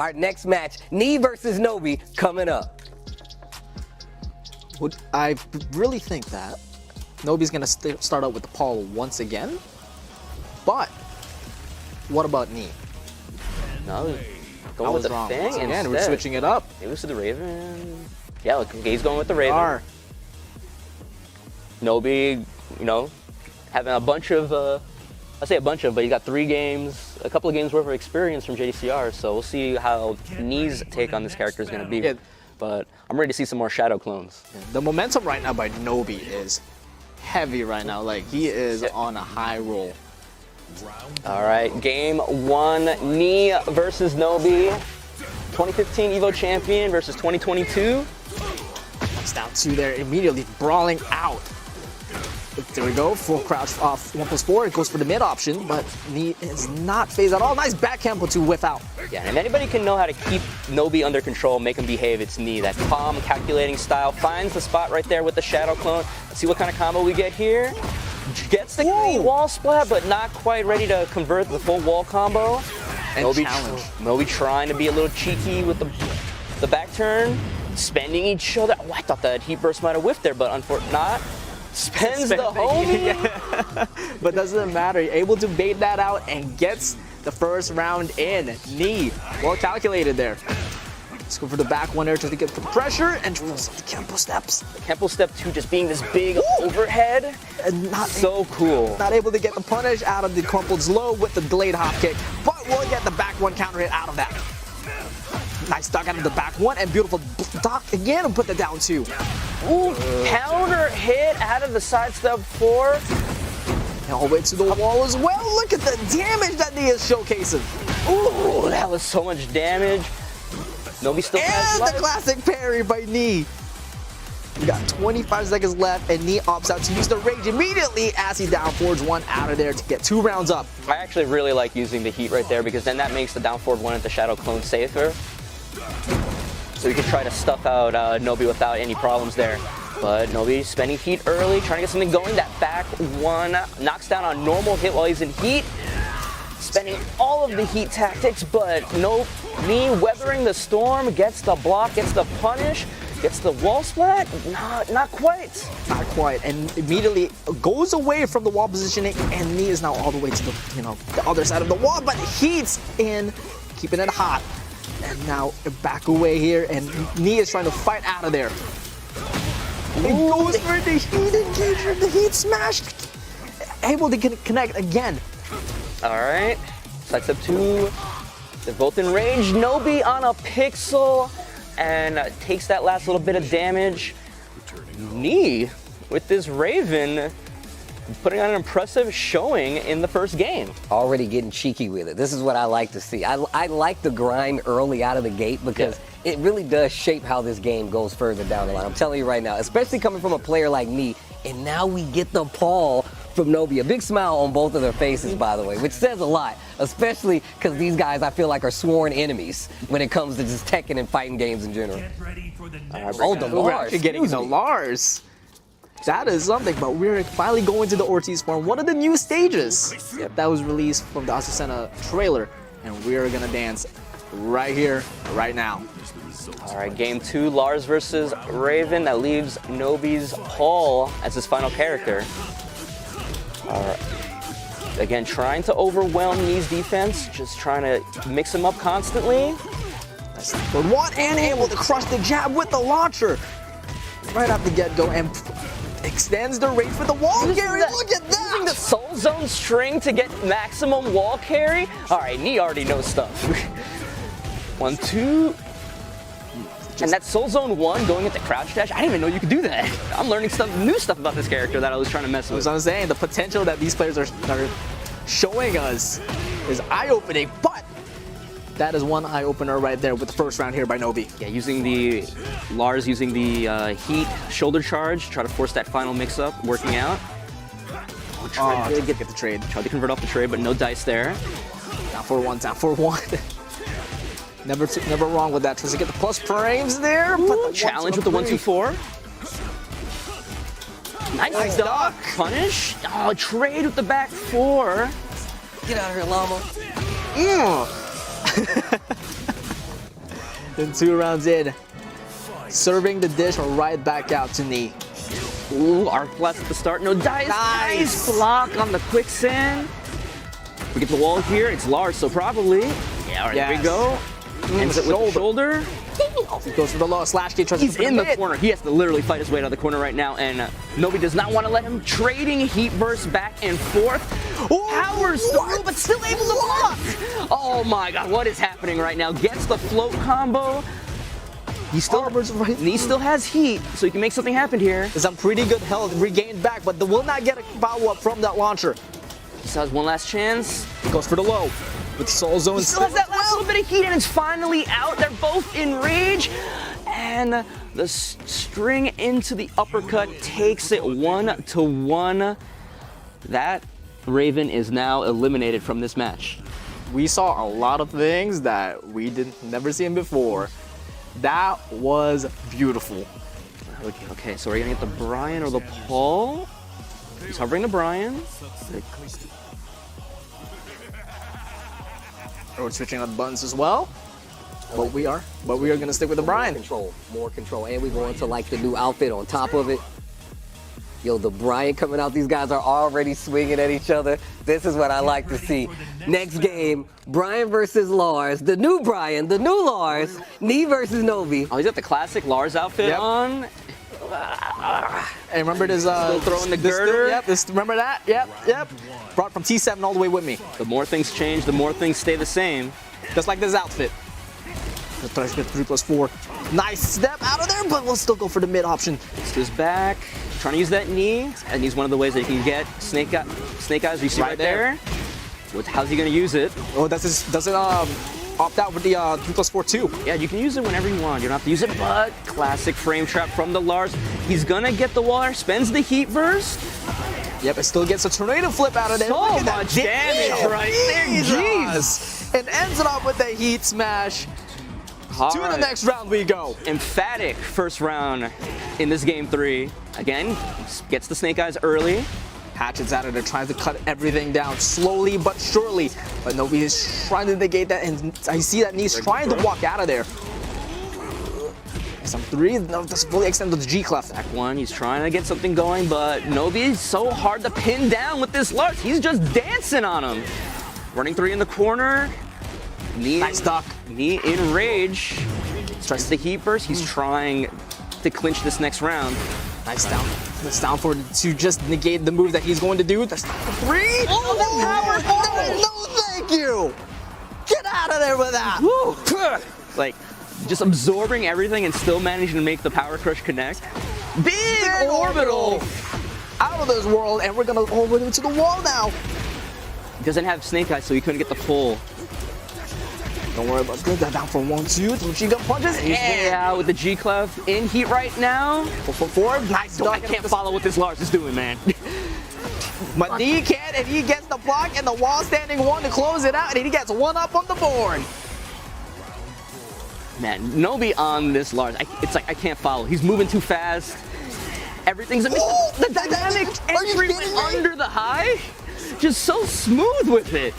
Our next match, Knee versus Nobi, coming up. I really think that Nobi's going to start out with the Paul once again. But what about Knee? No, going with the wrong. thing Again, instead. we're switching it up. It was to the Raven. Yeah, look, he's going with the Raven. Nobi, you know, having a bunch of, I say a bunch of, but he got 3 games, a couple of games worth of experience from JDCR, so we'll see how Knee's take on this character is going to be. Yeah. But I'm ready to see some more Shadow clones. Yeah. The momentum right now by Nobi is heavy right now. Like, he is on a high roll. All right, game 1, Knee versus Nobi. 2015 EVO champion versus 2022. It's down 2 there, immediately brawling out. There we go, full crouch off 1+4. It goes for the mid option, but Knee is not phased at all. Nice back tempo to whiff out. Yeah, and if anybody can know how to keep Nobi under control, make him behave, it's Knee. That calm, calculating style. Finds the spot right there with the Shadow Clone. Let's see what kind of combo we get here. Gets the clean wall splat, but not quite ready to convert the full wall combo. And Nobi trying to be a little cheeky with the back turn. Spending each other. Oh, I thought that heat burst might have whiffed there, but unfortunately not. Spends the homie. But doesn't matter. You're able to bait that out and gets the first round in. Knee, well calculated there. Let's go for the back one there to get the pressure and the Kempo steps. The Kempo step 2 just being this big overhead. And not so cool. Not able to get the punish out of the crumpled low with the delayed hop kick, but we'll get the back one counter hit out of that. Nice duck out of the back one and beautiful duck again and put the down 2. Ooh, counter hit out of the side step 4. And all the way to the wall as well. Look at the damage that Knee is showcasing. Ooh, that was so much damage. Nobi still has life. And the classic parry by Knee. We got 25 seconds left, and Knee opts out to use the rage immediately as he down forwards 1 out of there to get 2 rounds up. I actually really like using the heat right there because then that makes the down forward 1 at the Shadow Clone safer. So you can try to stuff out Nobi without any problems there. But Nobi spending heat early, trying to get something going. That back 1 knocks down a normal hit while he's in heat. Spending all of the heat tactics, but Knee weathering the storm, gets the block, gets the punish, gets the wall splat. Not quite. Not quite, and immediately goes away from the wall positioning, and Knee is now all the way to the the other side of the wall, but heats in, keeping it hot. And now back away here, and Knee is trying to fight out of there. It goes for the heat engagement, the heat smash, able to connect again. All right, side step 2. They're both enraged. Nobi on a pixel and takes that last little bit of damage. Knee with this Raven putting on an impressive showing in the first game. Already getting cheeky with it. This is what I like to see. I like the grind early out of the gate because it really does shape how this game goes further down the line. I'm telling you right now, especially coming from a player like me, and now we get the Paul from Nobi. A big smile on both of their faces, by the way, which says a lot, especially because these guys, I feel like, are sworn enemies when it comes to just Tekken and fighting games in general. Oh, the Lars. We're getting the Lars. That is something, but we're finally going to the Ortiz farm, one of the new stages that was released from the ASSASIN trailer, and we're gonna dance right here, right now. All right, game 2, Lars versus Raven. That leaves Nobi's Paul as his final character. All right. Again, trying to overwhelm Knee's defense, just trying to mix him up constantly. That's for 1 and able to crush the jab with the launcher right off the get-go and extends the range for the wall carry. Look at that! Using the Soul Zone string to get maximum wall carry. All right, Knee already knows stuff. 1, 2. And that Soul Zone 1 going into crouch dash, I didn't even know you could do that. I'm learning new stuff about this character that I was trying to mess with. As I was saying, the potential that these players are showing us is eye-opening, but that is one eye-opener right there with the first round here by Nobi. Yeah, using the Lars using the heat shoulder charge, try to force that final mix-up, working out. Tried to get the trade. Tried to convert off the trade, but no dice there. Down for 1, down for 1. Never wrong with that. Tries to get the plus frames there. Ooh, challenge with the 1-2-4. Nice duck. Punish. Oh, trade with the back 4. Get out of here, llama. Then 2 rounds in. Serving the dish right back out to Knee. Ooh, arc blast at the start. No dice. Nice block on the quicksand. We get the wall here. It's Lars, so probably. Yeah, all right, there we go. Ends it with the shoulder. He goes for the low slash kick. He's in the corner. He has to literally fight his way out of the corner right now, and Nobi does not want to let him. Trading heat burst back and forth. Powers through, but still able to block. Oh my god, what is happening right now? Gets the float combo. He still has heat, so he can make something happen here. There's some pretty good health regained back, but they will not get a follow-up from that launcher. He still has one last chance. Goes for the low. With Soul Zone. He still has that last little bit of heat, and it's finally out. They're both in rage. And the string into the uppercut takes it 1-1. That Raven is now eliminated from this match. We saw a lot of things that we never seen before. That was beautiful. Okay, so we're gonna get the Brian or the Paul. He's hovering the Brian. We're switching up buttons as well. But we are gonna stick with the Brian. More control, and we go into like the new outfit on top of it. Yo, the Brian coming out, these guys are already swinging at each other. This is what I like to see. Next game, Brian versus Lars, the new Brian, the new Lars, Knee versus Nobi. Oh, he's got the classic Lars outfit on. Hey, remember this, still throwing the girder? Remember that? Yep. Brought from T7 all the way with me. The more things change, the more things stay the same. Just like this outfit. The 3+4. Nice step out of there, but we'll still go for the mid option. It's his back. Trying to use that knee. And he's one of the ways that you can get Snake Eyes. You see right there. How's he going to use it? Oh, does it opt out with the 3+4 too? Yeah, you can use it whenever you want. You don't have to use it, but classic frame trap from the Lars. He's going to get the water, spends the heat burst. Yep, it still gets a tornado flip out of there. So much damage right there. Jeez. And ends it off with a heat smash. To the next round we go. Emphatic first round in this game 3. Again, gets the Snake Eyes early. Hatchet's out of there, trying to cut everything down slowly but surely. But Nobi is trying to negate that, and I see that Knee's trying to walk out of there. Some 3, no, that's fully extended to the G clef. Back 1, he's trying to get something going, but Nobi is so hard to pin down with this Lars. He's just dancing on him. Running 3 in the corner. Knee, nice duck. Knee in rage. Starts the heat burst. He's trying to clinch this next round. Nice down. Nice down for to just negate the move that he's going to do. That's 3. Oh, that power! No, thank you. Get out of there with that. Woo. Like, just absorbing everything and still managing to make the power crush connect. Big orbital. Out of this world, and we're gonna go over to the wall now. He doesn't have Snake Eyes, so he couldn't get the pull. Don't worry about that. Down for 1-2. 3 G gun punches. He's way out with the G clef in heat right now. 4-4. Nice. I can't follow what this Lars is doing, man. But Knee can, and he gets the block and the wall standing 1 to close it out, and he gets 1 up on the board. Man, Nobi on this Lars, it's like I can't follow. He's moving too fast. Everything's a miss. The dynamic entry went under the high. Just so smooth with it.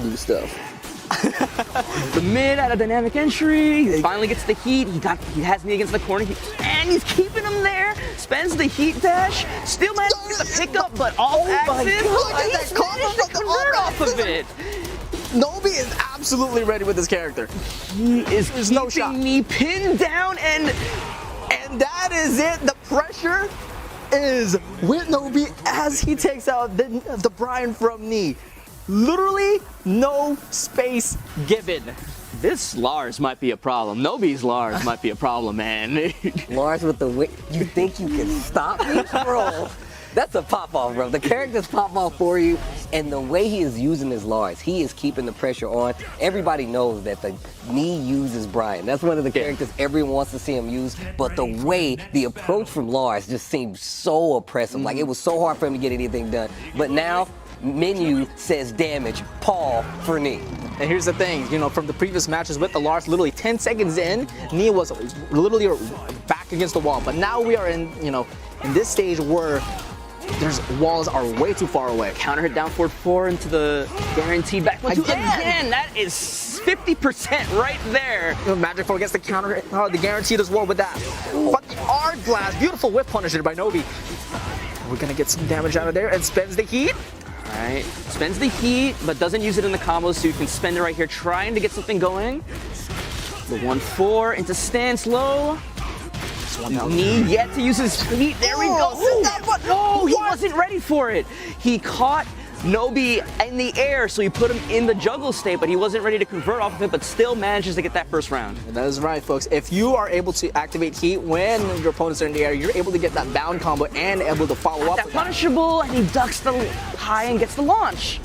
New stuff. The mid out of dynamic entry. He finally gets the heat. He has Knee against the corner. And he's keeping him there. Spends the heat dash. Still manages to get the pickup, but off axis. He's managed to convert off of it. Nobi is absolutely ready with this character. He is keeping me pinned down, and that is it. The pressure is with Nobi as he takes out the Brian from Knee. Literally no space given. This Lars might be a problem. Nobi's Lars might be a problem, man. Lars with the whip. You think you can stop me, bro? That's a pop-off, bro. The characters pop off for you, and the way he is using his Lars, he is keeping the pressure on. Everybody knows that the Knee uses Brian. That's one of the characters everyone wants to see him use, but the way, the approach from Lars just seemed so oppressive. Like, it was so hard for him to get anything done. But now, menu says damage, Paul for Knee. And here's the thing, you know, from the previous matches with the Lars, literally 10 seconds in, Knee was literally back against the wall. But now we are in, you know, in this stage where walls are way too far away. Counter hit down forward 4 into the guaranteed back one. Again, that is 50% right there. Magic 4 gets the counter, the guaranteed as well with that. But the Art Blast, beautiful whip punisher by Nobi. We're gonna get some damage out of there and spends the heat. All right, spends the heat, but doesn't use it in the combos, so you can spend it right here, trying to get something going. The 1-4 into stance low. Need yet to use his feet. There we go. No, he wasn't ready for it. He caught Nobi in the air, so he put him in the juggle state, but he wasn't ready to convert off of it, but still manages to get that first round. And that is right, folks. If you are able to activate heat when your opponents are in the air, you're able to get that bound combo and able to follow up That with punishable, and he ducks the high and gets the launch.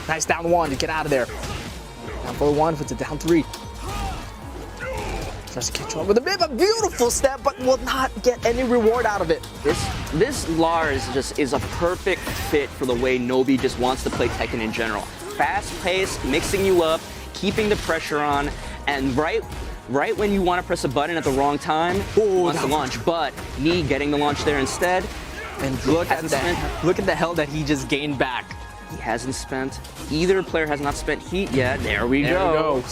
Nice down 1 to get out of there. Down 4-1 for the down 3. Tries to catch on with a bit of a beautiful step, but will not get any reward out of it. This Lars just is a perfect fit for the way Nobi just wants to play Tekken in general. Fast-paced, mixing you up, keeping the pressure on, and right when you want to press a button at the wrong time, he wants to launch. But Knee getting the launch there instead. And look at the hell that he just gained back. He hasn't spent. Either player has not spent heat yet. There we go.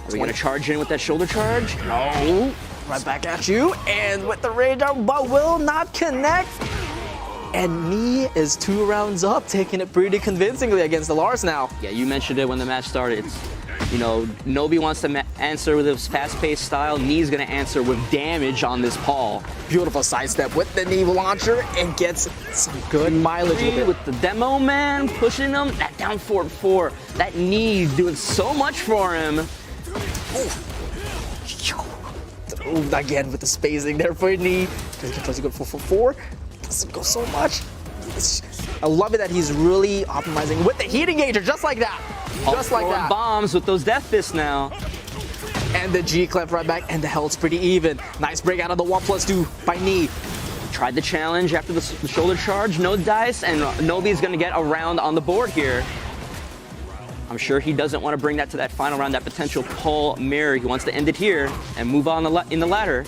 Are we going to charge in with that shoulder charge? No. Right back at you. And with the rage out, but will not connect. And Knee is 2 rounds up, taking it pretty convincingly against the Lars now. Yeah, you mentioned it when the match started. It's, you know, Nobi wants to answer with his fast-paced style. Knee's going to answer with damage on this Paul. Beautiful sidestep with the knee launcher and gets some good mileage with it. With the demo man pushing him, that down 4-4. That Knee doing so much for him. Again with the spacing there for Knee. Tries to go 4-4-4. Doesn't go so much. I love it that he's really optimizing with the heat engager, just like that. Just like that. Bombs with those death fists now. And the G clef right back, and the health's pretty even. Nice break out of the 1+2 by Knee. Tried the challenge after the shoulder charge, no dice, and Nobi's gonna get a round on the board here. I'm sure he doesn't want to bring that to that final round, that potential pull mirror. He wants to end it here and move on in the ladder.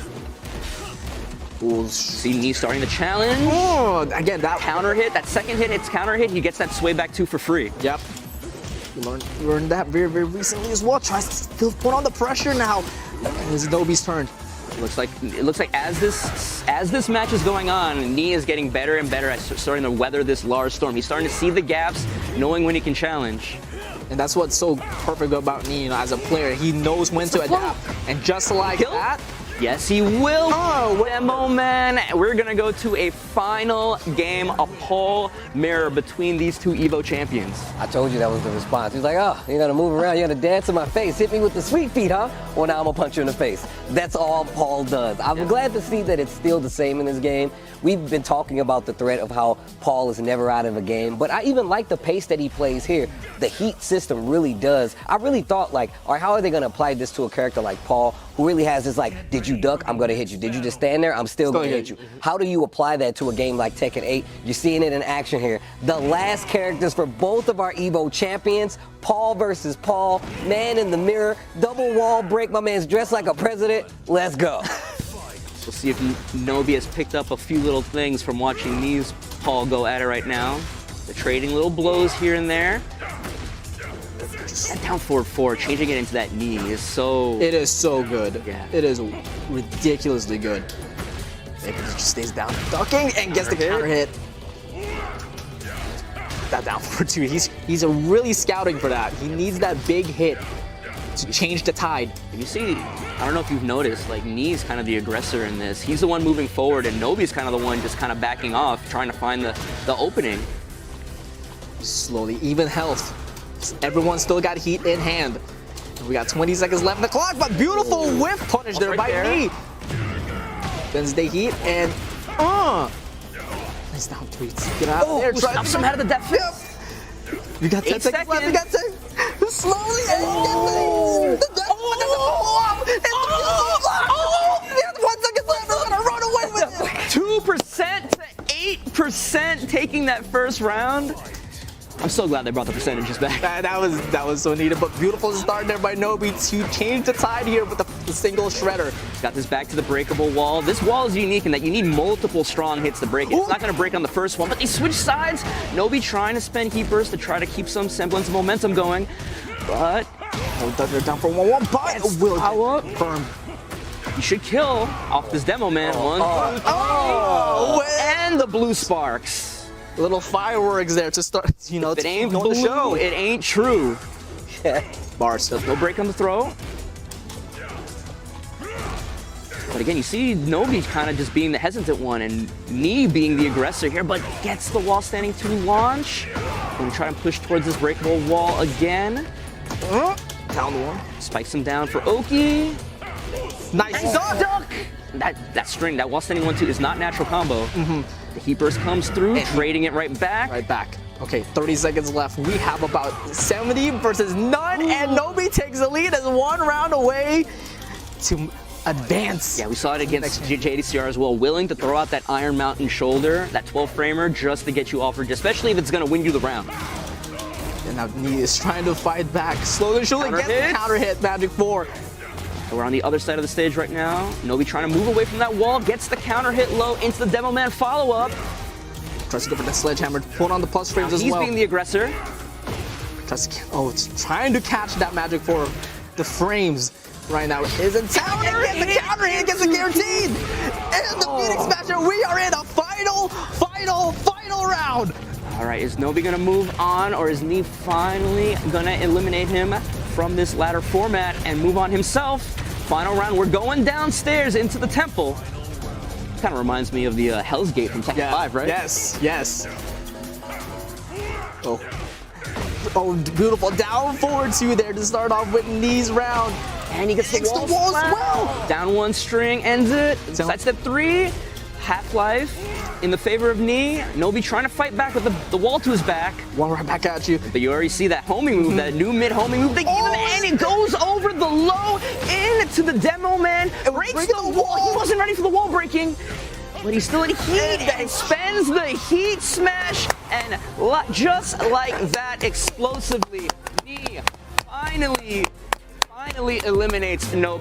See Knee starting the challenge. Oh, again, that counter hit, that second hit, it's counter hit. He gets that sway back 2 for free. Yep. We learned that very, very recently as well. Tries to still put on the pressure now. And it's Nobi's turn. It looks like as this match is going on, Knee is getting better and better at starting to weather this Lars storm. He's starting to see the gaps, knowing when he can challenge. And that's what's so perfect about Knee, you know, as a player. He knows when to adapt. And just like that, yes, he will. Oh, Demo Man. We're going to go to a final game, a pole mirror between these two EVO champions. I told you that was the response. He's like, oh, you're going to move around, you're going to dance in my face, hit me with the sweet feet, huh? Well, now I'm going to punch you in the face. That's all Paul does. I'm glad to see that it's still the same in this game. We've been talking about the threat of how Paul is never out of a game, but I even like the pace that he plays here. The heat system really does. I really thought, like, all right, how are they going to apply this to a character like Paul, who really has this, like, did you duck? I'm going to hit you. Did you just stand there? I'm still going to hit you. How do you apply that to a game like Tekken 8? You're seeing it in action here. The last characters for both of our EVO champions, Paul versus Paul, man in the mirror, double wall break. My man's dressed like a president. Let's go. We'll see if Nobi has picked up a few little things from watching these Paul go at it right now. They're trading little blows here and there. That down 4-4, changing it into that knee is so... It is so good. Yeah. It is ridiculously good. It just stays down, ducking, and gets the counter hit. That down 4-2. He's really scouting for that. He needs that big hit to change the tide. And you see, I don't know if you've noticed, like, Knee's kind of the aggressor in this. He's the one moving forward, and Nobi's kind of the one just kind of backing off, trying to find the opening. Slowly, even health. Everyone still got heat in hand. We got 20 seconds left in the clock, but beautiful whiff punish there by Knee. Bends the heat, and nice down 3. Get out of there. Stops him out of the depth. We got 10 seconds left. We got 10. Slowly, and the death. 1 second left. We're gonna run away with it. 2% to 8% taking that first round. I'm so glad they brought the percentages back. That was so needed, but beautiful start there by Nobi to change the tide here with the single shredder. Got this back to the breakable wall. This wall is unique in that you need multiple strong hits to break it. It's not going to break on the first one, but they switch sides. Nobi trying to spend heat burst to try to keep some semblance of momentum going, but They're down for 1-1, but will follow up. confirm. You should kill off this demo man. One, two, three. And the blue sparks. Little fireworks there to start, you know, If it to ain't keep going blue, the show. it ain't true. Bars. Does no break on the throw. But again, you see Nobi kind of just being the hesitant one and Knee being the aggressor here, but gets the wall standing to launch. Gonna try and push towards this breakable wall again. Down the one. Spikes him down for Oki. Nice Duck! That string, that wall standing 1-2 is not natural combo. The heat burst comes through, trading it right back. Right back. Okay, 30 seconds left. We have about 70 versus none, and Nobi takes the lead as 1 round away to advance. Yeah, we saw it against JDCR as well, willing to throw out that Iron Mountain shoulder, that 12-framer, just to get you offered, especially if it's going to win you the round. And now Knee is trying to fight back. Slowly, surely gets the counter hit, Magic 4. We're on the other side of the stage right now. Nobi trying to move away from that wall, gets the counter hit low into the Demo Man follow-up. Tries to go for the sledgehammer, put on the plus frames as well. He's being the aggressor. It's trying to catch that Magic 4. The frames right now is in town. And gets the counter hit, gets it guaranteed. And the Phoenix Smasher, we are in a final round. All right, is Nobi gonna move on, or is Knee finally gonna eliminate him from this ladder format and move on himself? Final round, we're going downstairs into the temple. Kind of reminds me of the Hell's Gate from Tekken 5, right? Yes, yes. Oh, beautiful. Down forward 2 there to start off with Knee's round. And he gets the wall as well. Down 1 string, ends it. Sidestep 3, Half-Life in the favor of Knee. Nobi trying to fight back with the wall to his back. One right back at you. But you already see that homing move, that new mid homing move they gave him, and it goes over the low into the Demo Man. Breaks the wall. He wasn't ready for the wall breaking, but he's still in heat and spends the heat smash. And just like that, explosively, Knee finally eliminates Nobi.